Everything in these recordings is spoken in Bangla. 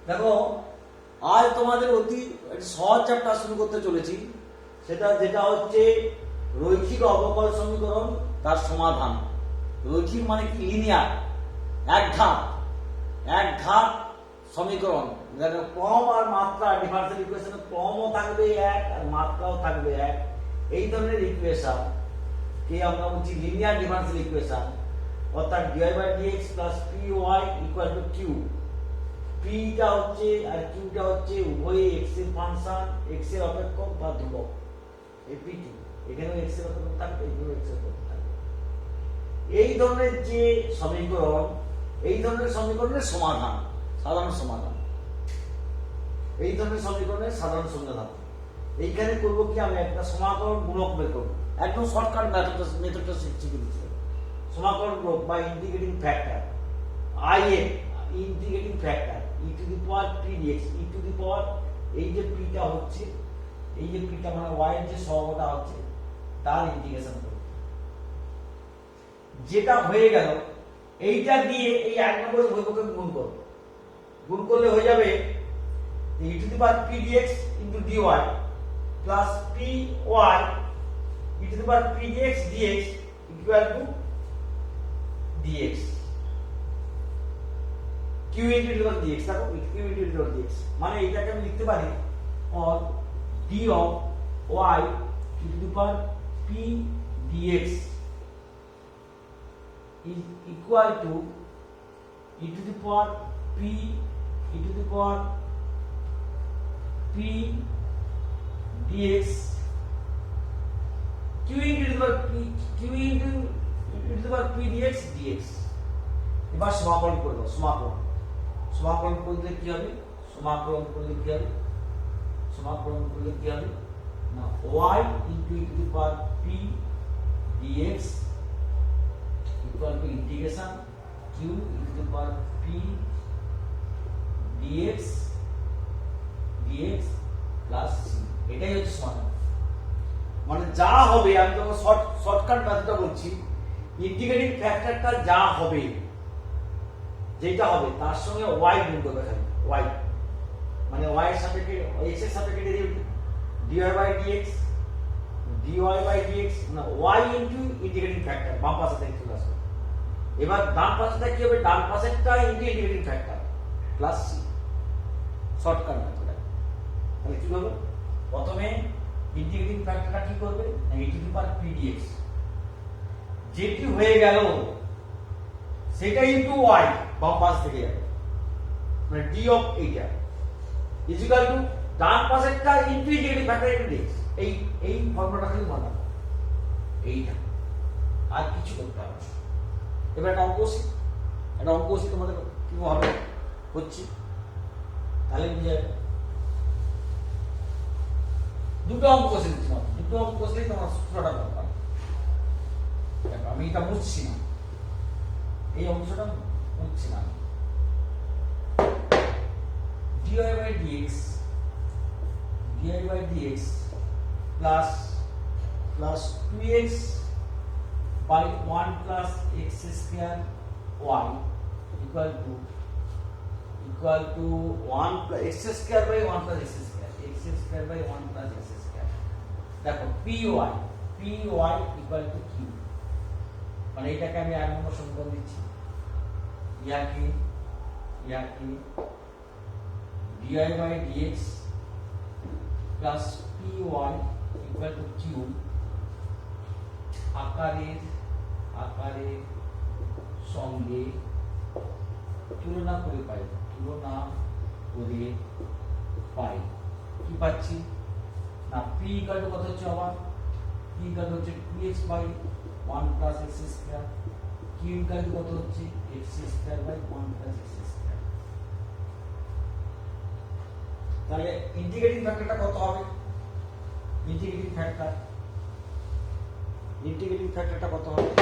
দেখো আজ তোমাদের অতি সহজ চ্যাপ্টার শুরু করতে চলেছি, যেটা হচ্ছে রৈখিক অবকল সমীকরণ তার সমাধান। রৈখিক মানে কি? লিনিয়ার, এক ঘাত সমীকরণ। দেখো ক্রম আর মাত্রা, ডিফারেন্সিয়াল ইকুয়েশনে ক্রমও থাকবে এক আর মাত্রাও থাকবে এক। এই ধরনের ইকুয়েশন কে আমরা বলছি লিনিয়ার ডিফারেন্সিয়াল ইকুয়েশন, অর্থাৎ dy/dx + py = q। পিটা হচ্ছে আর কিউটা হচ্ছে উভয়ে x এর ফাংশন, x এর অপেক্ষক বা ধ্রুবক। এই p2 এখানেও x এর অপেক্ষক থাকবে, এখানেও x এর অপেক্ষক থাকবে। এই ধরনের যে সমীকরণ, এই ধরনের সমীকরণের সমাধান, সাধারণ সমাধান, এই ধরনের সমীকরণের সাধারণ সমাধান। এইখানে করব কি, আমি একটা সমাকলন গুণক বের করব। একদম শর্টকাট মেথডটা শিখছি কিন্তু। সমাকলন গুণক বা integrating factor, IF integrating factor e⁻p dx, এই যে pটা হচ্ছে, এই যে pটা মানে y এর যে সহগটা হচ্ছে তার ইন্টিগ্রেশন করব। যেটা হয়ে গেল এইটা দিয়ে এই এক নম্বরের উভয়পক্ষকে গুণ করব। গুণ করলে হয়ে যাবে e⁻p dx * dy plus py e⁻p dx = dx, q * dx। দেখো q * dx মানে এটাকে আমি লিখতে পারি or d of y e⁻p dx is equal to e⁻p dx q e⁻p dx। এবার সমাকলন করব। সমাকলন করলে কি হবে? সমাকলন করলে কি হবে না, y e⁻p dx = integration q e⁻p dx plus c। এটাই হচ্ছে সমাধান। মানে যা হবে, আমি তো শর্টকাট মেথডটা বলছি, ইন্টিগ্রেটিং ফ্যাক্টরটা যা হবে, যেটা হবে তার সঙ্গে y গুণ করবে। খালি y মানে y এর সাপেক্ষে x এর সাপেক্ষে ডেরিভেটিভ dy/dx না y ইন্টিগ্রেটিং ফ্যাক্টর বাম পাশে থেকে চলে আসবে। এবার ডান পাশেটা কি হবে? ডান পাশেরটা integrating factor plus c। Shortcut method. তাহলে কি হবে? প্রথমে ইন্টিগ্রেটিং ফ্যাক্টরটা কি করবে? e⁻p dx যেটি হয়ে গেল সেটা ইনটু y বাম পাশ থেকে যাবে, মানে d অফ এইটা ইকুয়াল টু ডান পাশেরটা into integrating factor into dx। এই ফর্মুলাটা খালি মনে রাখো, এইটা আর কিছু করতে হবে না। এবার একটা অঙ্ক কষি তোমাদের কিভাবে হচ্ছে তাহলে বুঝে যাবে। দুটো অঙ্ক কষে দিচ্ছি, দুটো অঙ্ক কষলেই তোমার সূত্রটা দরকার। আমি এটা বুঝছি না, এই অংশটা বুঝছি না। dy/dx plus 2x by 1 plus x square y equal to 1 plus x square by 1 plus x square, by 1 plus x square। দেখো py equal to q, মানে এটাকে আমি এক নম্বর সমীকরণ দিচ্ছি। ইয়াকে dy/dx plus py equal to q আকারের সঙ্গে তুলনা করে পাই। কি পাচ্ছি না, p equal to কত হচ্ছে? আবার p equal to হচ্ছে 2x by 1 plus x square, q equal to কত হচ্ছে? x square by 1 plus x square। তাহলে ইন্টিগ্রেটিং ফ্যাক্টরটা কত হবে? ইন্টিগ্রেটিং ফ্যাক্টরটা কত হবে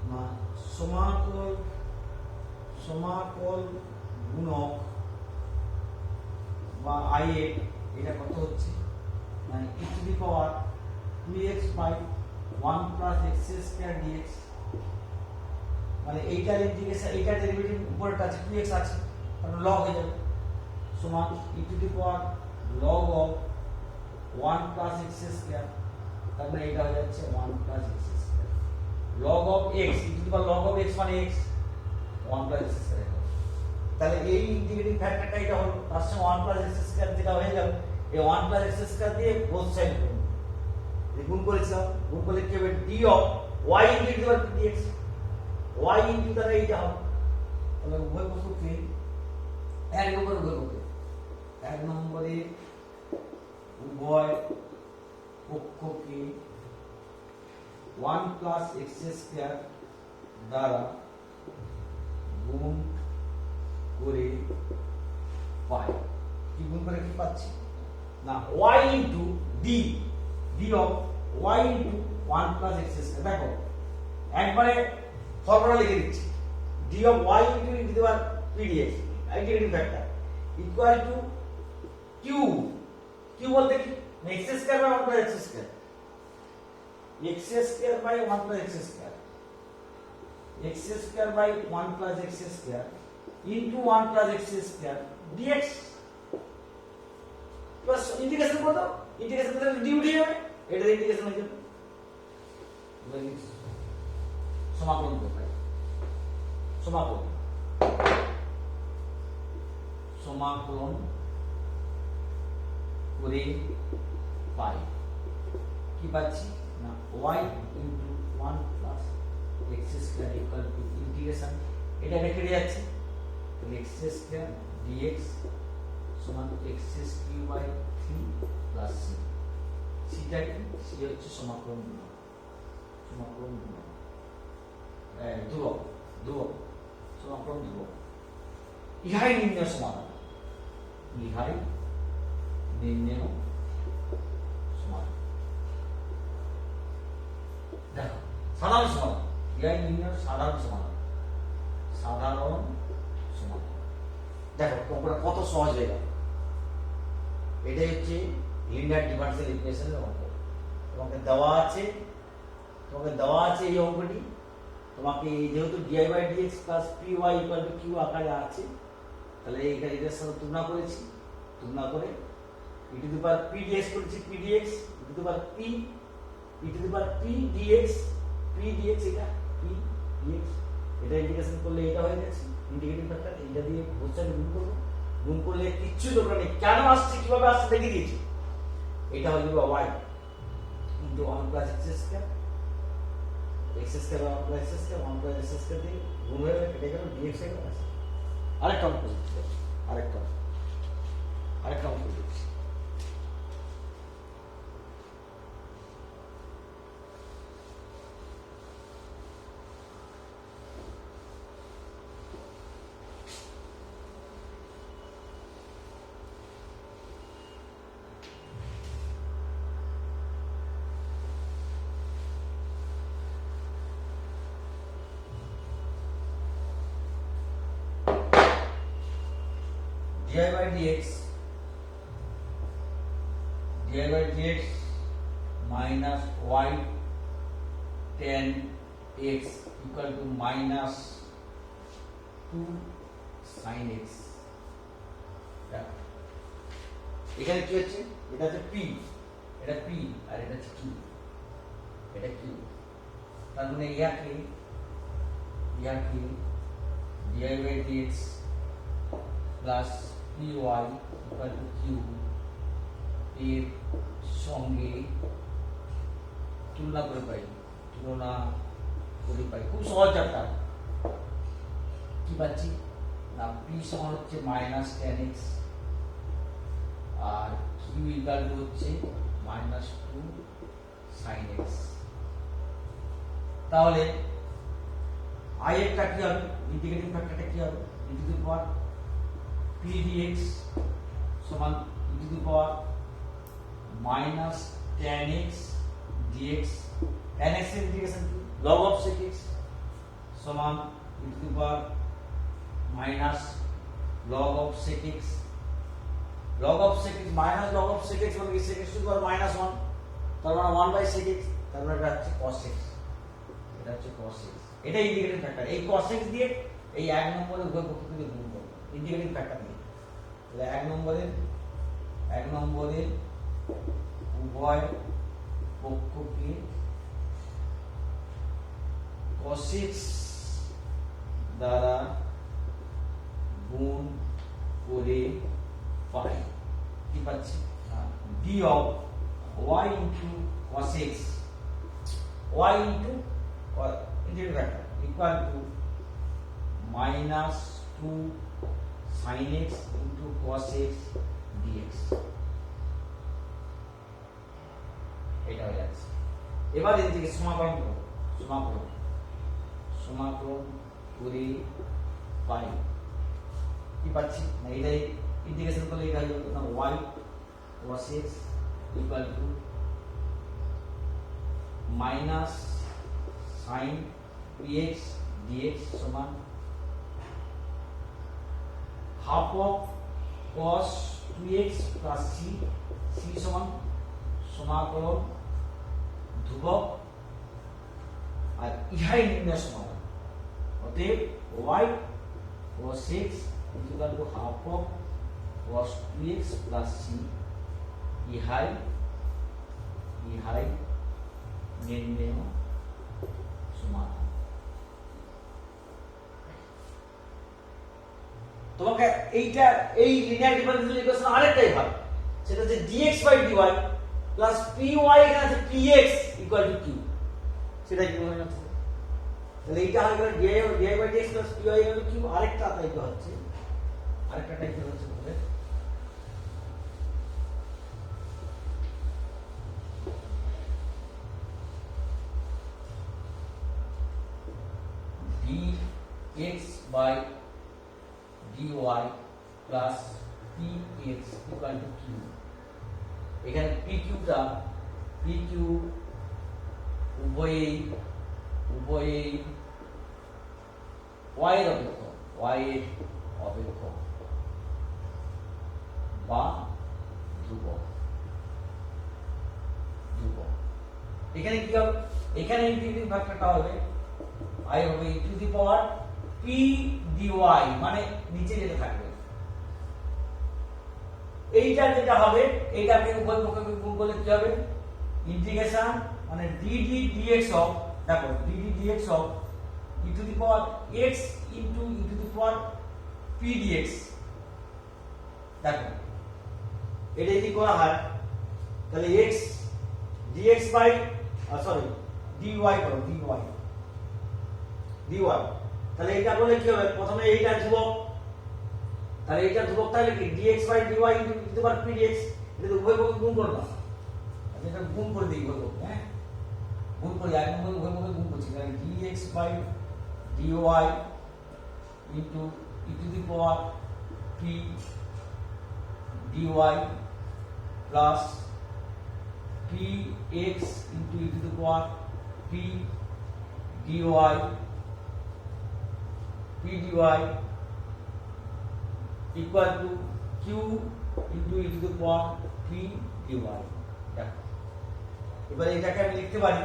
না, সমাকল গুণক বা IF এটা কত হচ্ছে না e⁻2x by 1 plus x square dx, মানে এইটার ইন্টিগ্রেশন, এইটার ডেরিভেটিভ উপরেটা আছে 2x আছে, তাহলে লগ হয়ে যাবে। সমান e to the power log of 1 plus x square, তার মানে এটা হয়ে যাচ্ছে 1 plus x square log of x, e to the power log of x মানে x 1 plus x square। তাহলে এই ইন্টিগ্রেটিং ফ্যাক্টরটা এটা হলো, তার সঙ্গে 1 plus x square যেটা হয়ে গেল, এই 1 plus x square দিয়ে বোথ সাইড গুণ করেছিলাম, গুণ করলে কি হবে d of y into the power dx, y into দ্বারা এইটা হবে। তাহলে উভয় পক্ষকে এক নম্বরে উভয় পক্ষকে 1 plus x square দ্বারা গুণ করে পাই। কি গুণ করে কি পাচ্ছি না, y into d of y into 1 plus x square। দেখো একবারে ফর্মুলা লিখে দিচ্ছি, d of y into e to the power p dx integrating factor equal to q, q বলতে কি x square by 1 plus x square, x square by 1 plus x square, x square by 1 plus x square into 1 plus x square dx plus integration করো, ইন্টিগ্রেশন করলে ডিউটি হবে, এটা ইন্টিগ্রেশন হয়ে যাবে, সমাকলন করতে হয়, সমাকলন করে পাই। কি পাচ্ছি না y into 1 plus x square equal to integration, এটা কেটে যাচ্ছে, তাহলে x square dx সমান x cube by 3 plus c, cটা কি, c হচ্ছে সমাকলন গুণক, ধ্রুবক সমাকলন ধ্রুবক। ইহাই নির্ণয় সমাধান, দেখো সাধারণ সমাধান, ইহাই নির্ণয় সাধারণ সমাধান। দেখো তোমরা কত সহজ হয়ে গেল, এটাই হচ্ছে লিনিয়ার ডিফারেনশিয়াল ইকুয়েশনের অঙ্ক। তোমাকে দেওয়া আছে এই অঙ্কটি, তোমাকে যেহেতু di by dx plus py equal to q আকারে আছে, তাহলে এটার সাথে তুলনা করেছি, তুলনা করে e to the power p dx করেছি, p dx e to the power p dx এটা p dx, এটা ইন্টিগ্রেশন করলে এটা হয়ে যাচ্ছে ইন্টিগ্রেটিং ফ্যাক্টর, এটা দিয়ে বোথ সাইড গুণ করলে কিচ্ছু দরকার নেই, কেন আসছে কিভাবে আসছে দেখিয়ে দিয়েছি। এটা হয়ে যাবে y into 1 plus x square, x square 1 plus x square, 1 plus x square দিয়ে গুণ হয়ে গেলে কেটে গেল dx হয়ে গেল। আরেকটা অঙ্ক করছি, আরেকটা অঙ্ক করছি। di by dx minus y tan x equal to minus 2 sin x। এখানে কি হচ্ছে, এটা হচ্ছে p, এটা p আর এটা হচ্ছে q, এটা q, তার মানে ইয়াকে di by dx plus py equal to q এর সঙ্গে তুলনা করে পাই, খুব সহজ একটা। কি পাচ্ছি না p সমান হচ্ছে মাইনাস tan x আর q ইকুয়াল টু হচ্ছে মাইনাস 2 sin x। তাহলে i এরটা কি হবে, ইন্টিগ্রেটিং ফ্যাক্টরটা কি হবে, e to the power p dx সমান e to the power minus tan x dx, tan x এর ইন্টিগ্রেশন কি log of sec x সমান e to the power minus log of sec x, minus log of sec x মানে কি sec x to the power minus 1, তার মানে 1 by sec x, তার মানে এটা হচ্ছে cos x, এটা ইন্টিগ্রেটিং ফ্যাক্টর। এই cos x দিয়ে এই এক নম্বরে উভয় পক্ষ থেকে গুণ করব ইন্টিগ্রেটিং ফ্যাক্টর দিয়ে, তাহলে এক নম্বরে উভয় পক্ষকে cos x দ্বারা গুণ করে পাই কি পাচ্ছি d of y into cos x y into integrated factor equal to minus 2 sin x into cos x dx এটা হয়ে যাচ্ছে। এবার এর থেকে সমাকলন করে পাই কি পাচ্ছি না এটাই ইন্টিগ্রেশন করলে এটা হয়ে যাবে না y cos x equal to minus sin px dx সমান half of cos 2x plus c সমান সমাকলন ধ্রুবক আর ইহাই নির্ণয় সমাধান। অতএব y cos x equal to half of cos 2x plus c ইহাই নির্ণয় সমাধান। তোমাকে এই লিনিয়ার ডিফারেন্সিয়াল ইকুয়েশন আরেকটাই ভাগ, সেটা হচ্ছে dx by dy plus py এখানে আছে px ইকুয়াল টু q, সেটা কি মনে হচ্ছে? তাহলে এইটা হয়ে গেল dy by dx plus py equal to q। আরেকটা টাইপ হচ্ছে বলে dx by dy plus px equal to q। এখানে pq উভয়েই y এর অপেক্ষক বা ধ্রুবক। এখানে কি হবে? এখানে ইন্টিগ্রেটিং ফ্যাক্টরটা হবে i হবে e to the power p dy, মানে নিচে যেটা থাকবে এইটা যেটা হবে এইটাকে উভয় পক্ষকে গুণ করলে কি হবে? ইন্টিগ্রেশন মানে dd dx অফ, দেখো dd dx of e to the power x into e to the power p dx। দেখো এটা যদি করা হয় তাহলে x dx বাই dy করো dy তাহলে এটা করলে কি হবে? প্রথমে এইটা ধ্রুবক, তাহলে এটা ধ্রুবক তাহলে কি dx by dy into e to the power p dx, এটা তো উভয় পক্ষকে গুণ করব। এটা গুণ করে দিই উভয় পক্ষকে, হ্যাঁ গুণ করি, এক নম্বর উভয় পক্ষকে গুণ করছি, তাহলে dx by dy into e to the power p dy plus px into e to the power p dy equal to q into e to the power p dy। এবারে এটাকে আমি লিখতে পারি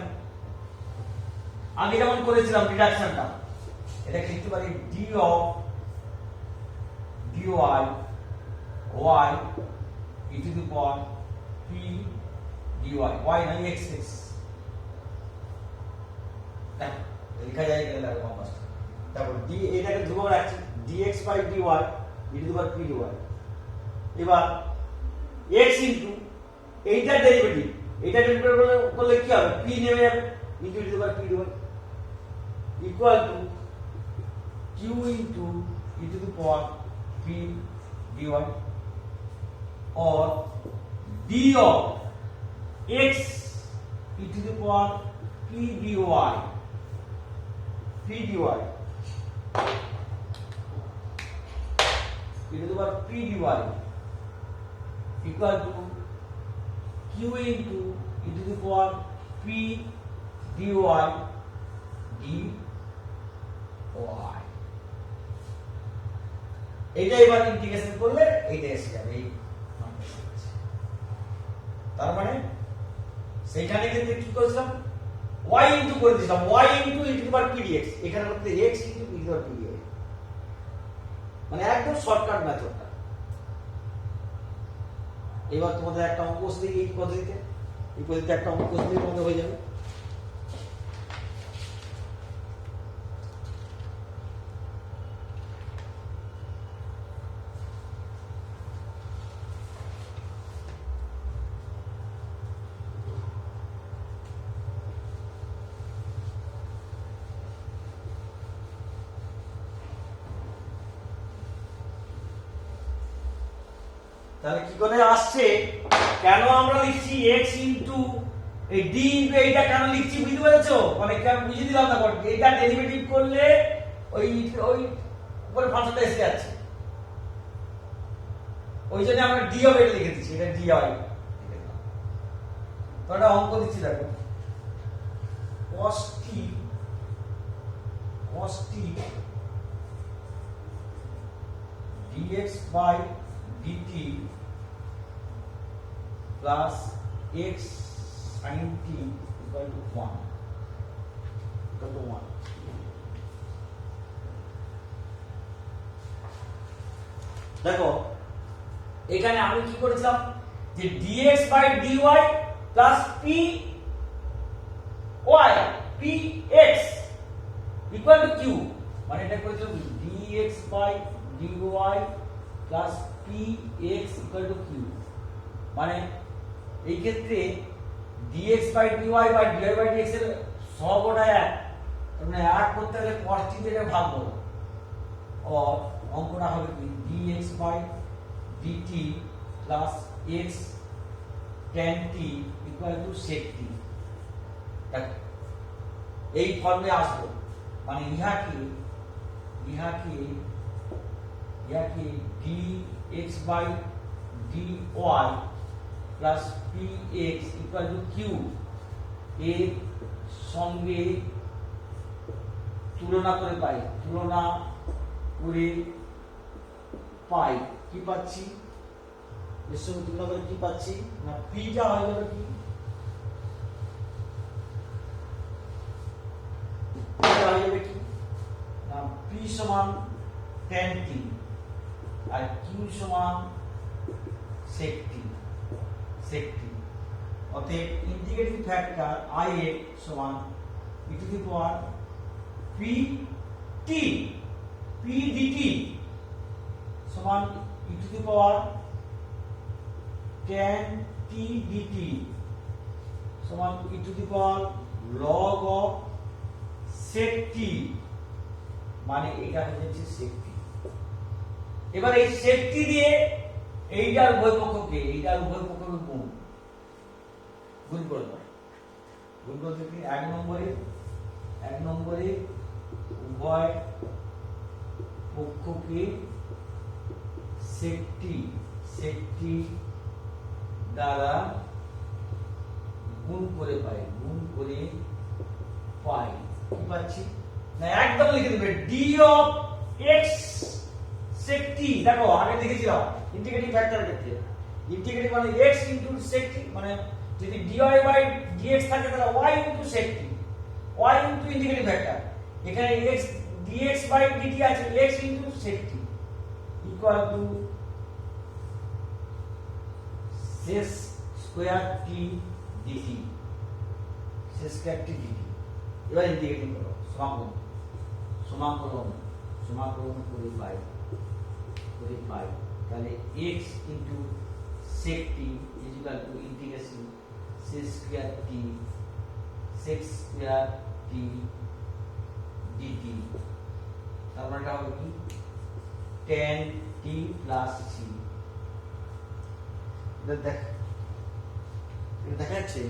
আগে যেমন করেছিলাম রিডাকশনটা, এটাকে লিখতে পারি d of dy y e to the power p dy, y না x লেখা যায় এখানে দেখো কম্পাসটা। তারপর d এটাকে ধ্রুবক রাখছি dx by dy e to the power p dy। এবার x ইনটু এইটার ডেরিভেটিভ করলে কি হবে? p নেমে যাবে into e to the power p dy equal to q into e to the power p dy or d of x e to the power p dy e to the power p dy equal to q into e to the power p dy dy। এইটা এবার ইন্টিগ্রেশন করলে এইটা এসে যাবে এই। তার মানে সেইখানে কিন্তু কি করেছিলাম y ইনটু করে দিলাম y into e to the power p dx, এখানে করতে x into e to the power p dx, মানে একদম শর্টকাট মেথডটা। এবার তোমাদের একটা অঙ্ক কষে দিই এই পদ্ধতিতে একটা অঙ্ক কষে দিলে তোমাদের হয়ে যাবে। তাহলে কি করে আসছে, কেন আমরা লিখছি x ইনটু এই d ইনটু এইটা কেন লিখছি বুঝতে পেরেছো? মানে কেন বুঝিয়ে দিলাম না, বল এটা ডেরিভেটিভ করলে ওই উপরে ফাংশনটা এসে যাচ্ছে, ওই জন্য আমরা d হবে এটা লিখে দিচ্ছি, এটা d হয়। তো একটা অঙ্ক দিচ্ছি দেখো, cos t dx by dt plus x sin t equal to 1 দেখো এখানে আমি কি করেছিলাম যে dx by dy plus px equal to q, মানে এটা করেছিলাম dx by dy plus px equal to q, মানে এই ক্ষেত্রে dx by dy বা dy by dx এর সহগটা এক, মানে এক করতে গেলে cos t থেকে ভাগ করব, আর অঙ্কটা হবে কি dx by dt plus x tan t equal to sec t, এই ফর্মে আসবে, মানে ইহাকে dx by dy plus px equal to q এর সঙ্গে তুলনা করে পাই কি পাচ্ছি, এর সঙ্গে তুলনা করে কি পাচ্ছি না p টা হয়ে যাবে কি, p সমান tan t আর q সমান sec t, অতএব ইন্টিগ্রেটিং ফ্যাক্টর i এর সমান e to the power p dt সমান e to the power tan t dt সমান e to the power log of sec t, মানে এটা হয়ে যাচ্ছে sec t। এবার এই sec t দিয়ে এইটার উভয় পক্ষকে গুণ করে দাও, গুণ করতে কি এক নম্বরে উভয় পক্ষকে sec t দ্বারা গুণ করে পাই কি পাচ্ছি না, একদম লিখে দেবে d of x sec t, দেখো আগে লিখেছিলাম ইন্টিগ্রেটিং ফ্যাক্টরের ক্ষেত্রে ইন্টিগ্রেটিং মানে x ইনটু sec t, মানে যদি dy by dx থাকে তাহলে y into sec t, y into integrating factor, এখানে x dx by dt আছে x into sec t equal to sec square t dt, এবার ইন্টিগ্রেটিং করো, সমাকলন করে পাই তাহলে x into sec t equal to integration sec square t dt, তারপর এটা হবে কি tan t প্লাস c, এটা দেখা যাচ্ছে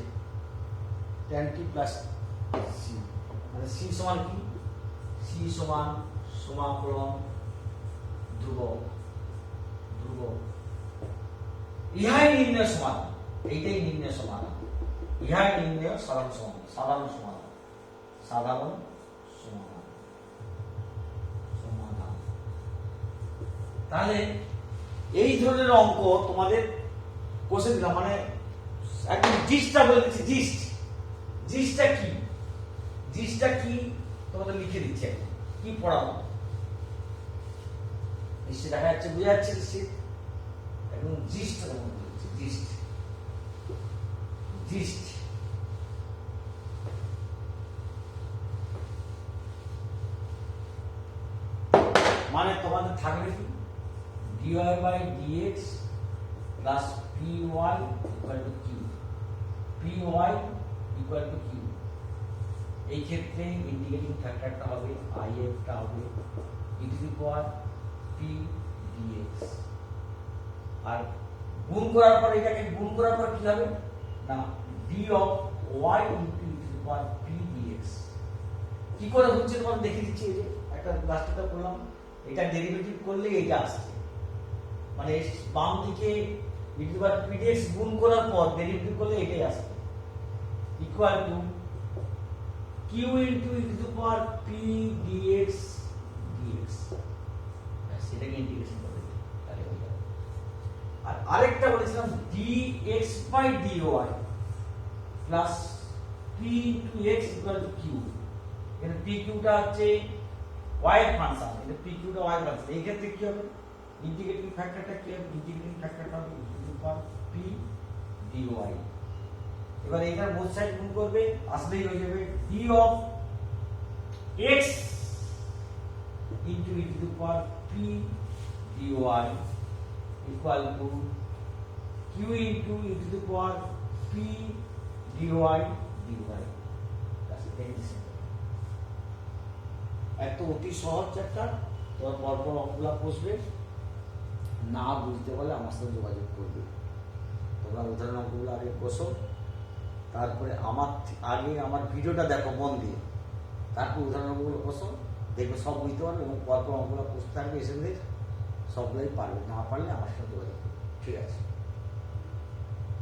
tan t প্লাস c, মানে c সমান কি, c সমান সমাকলন ধ্রুবক, ইহাই নির্ণয় সমাধান, এইটাই নির্ণয় সমাধান, ইহাই নির্ণয় সাধারণ সমাধান। তাহলে এই ধরনের অঙ্ক তোমাদের কষে দিলাম, মানে একদম জিস্টটা বলে দিচ্ছি, জিস্টটা কি তোমাদের লিখে দিচ্ছি, কি পড়াবো নিশ্চয় দেখা যাচ্ছে, বোঝা যাচ্ছে নিশ্চিত, একদম জিস্টটা তোমাদের জিস্ট জিস্ট মানে তোমাদের থাকবে কি dy by dx plus py equal to q py equal to q এই ক্ষেত্রে ইন্টিগ্রেটিং ফ্যাক্টরটা হবে i টা হবে e to the power p dx আর গুণ করার পর এটাকে গুণ করার পর কি হবে না d of y into e to the power p dx কি করে হচ্ছে তোমাকে দেখিয়ে দিচ্ছি এই যে একটা লাস্টটা করলাম এটা ডেরিভেটিভ করলে এটা আসছে মানে বাম দিকে e to the power p dx গুণ করার পর ডেরিভেটিভ করলে এটাই আসবে equal to q into e to the power p dx dx সেটাকে ইন্টিগ্রেশন করে দিই তাহলে হয়ে যাবে আর আরেকটা বলেছিলাম dx by dy plus p into x equal to q এখানে p q টা হচ্ছে y এর ফাংশন এটা p q টা y এর ফাংশন এই ক্ষেত্রে কি হবে ইন্টিগ্রেটিং ফ্যাক্টরটা কি হবে ইন্টিগ্রেটিং ফ্যাক্টরটা হবে e to the power p dy এবার এখানে বোথ সাইড গুণ করবে আসলেই হয়ে যাবে d of x into e to the power p dy equal to q into e to the power p dy dy এত অতি সহজ চ্যাপ্টার তোমার পরপর অঙ্কগুলো বসবে না বুঝতে পারলে আমার সাথে যোগাযোগ করবে তোমরা উদাহরণ অঙ্কগুলো আগে বসো তারপরে আমার ভিডিওটা দেখো মন দিয়ে তারপর উদাহরণগুলো বসো দেখবে সব বুঝতে পারবে এবং পরপর অঙ্কগুলো বসতে থাকবে এসে সবগুলোই পারবে না পারলে আমার সাথে যোগাযোগ করবে ঠিক আছে।